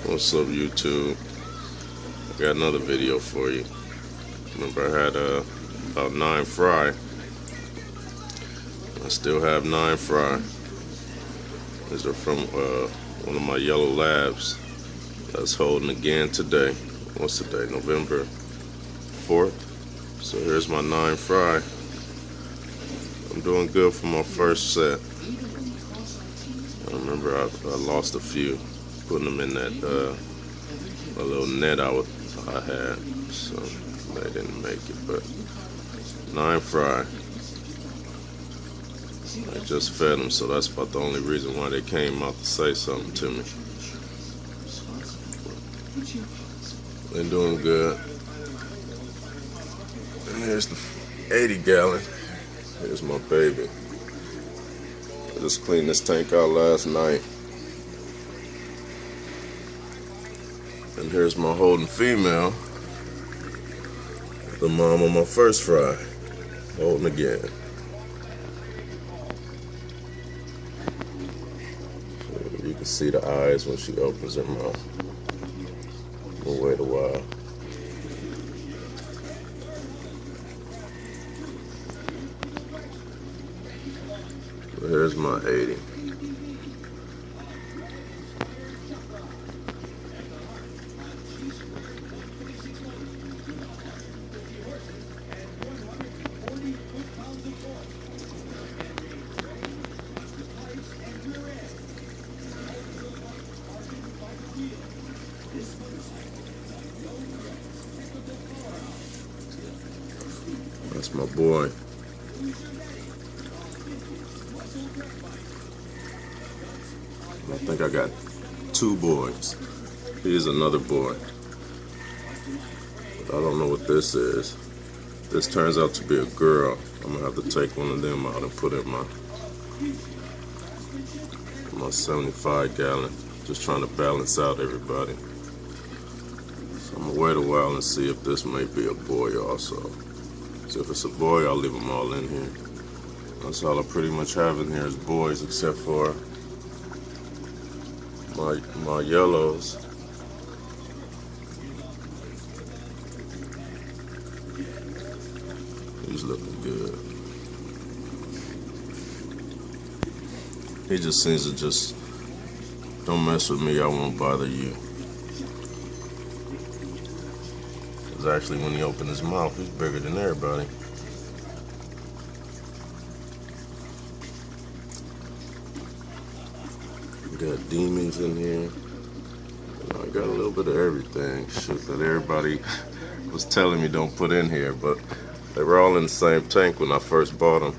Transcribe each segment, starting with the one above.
What's up, YouTube? I got another video for you. Remember, I had about 9 fry. I still have 9 fry. These are from one of my yellow labs that's holding again today. What's today? November 4th. So here's my 9 fry. I'm doing good for my first set. I remember I lost a few, putting them in that a little net I had, so they didn't make it. But 9 fry. I just fed them, so that's about the only reason why they came out to say something to me. They're doing good. And here's the 80 gallon. Here's my baby. I just cleaned this tank out last night. And here's my holding female, the mom of my first fry, holding again. So you can see the eyes when she opens her mouth. We'll wait a while. So here's my 80. That's my boy. I think I got 2 boys. Here's another boy. But I don't know what this is. This turns out to be a girl. I'm gonna have to take one of them out and put it in my 75 gallon. Just trying to balance out everybody. So I'm gonna wait a while and see if this may be a boy also. So if it's a boy, I'll leave them all in here. That's all I pretty much have in here is boys, except for my yellows. He's looking good. He just seems to just, don't mess with me, I won't bother you. Because actually when he opened his mouth, he's bigger than everybody. We got demons in here. I got a little bit of everything. Shit that everybody was telling me don't put in here, but they were all in the same tank when I first bought them.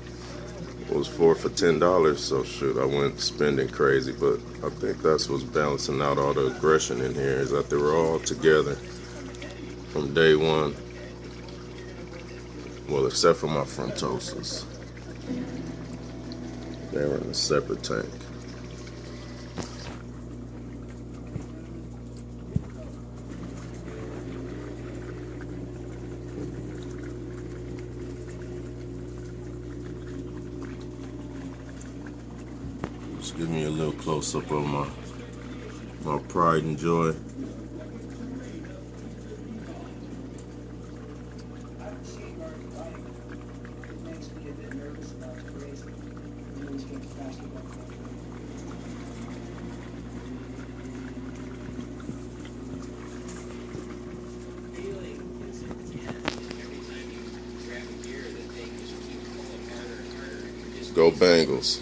It was 4 for $10, so shoot, I went spending crazy, but I think that's what's balancing out all the aggression in here, is that they were all together from day one. Well, except for my frontosas. They were in a separate tank. Just give me a little close-up of my pride and joy. Go Bengals.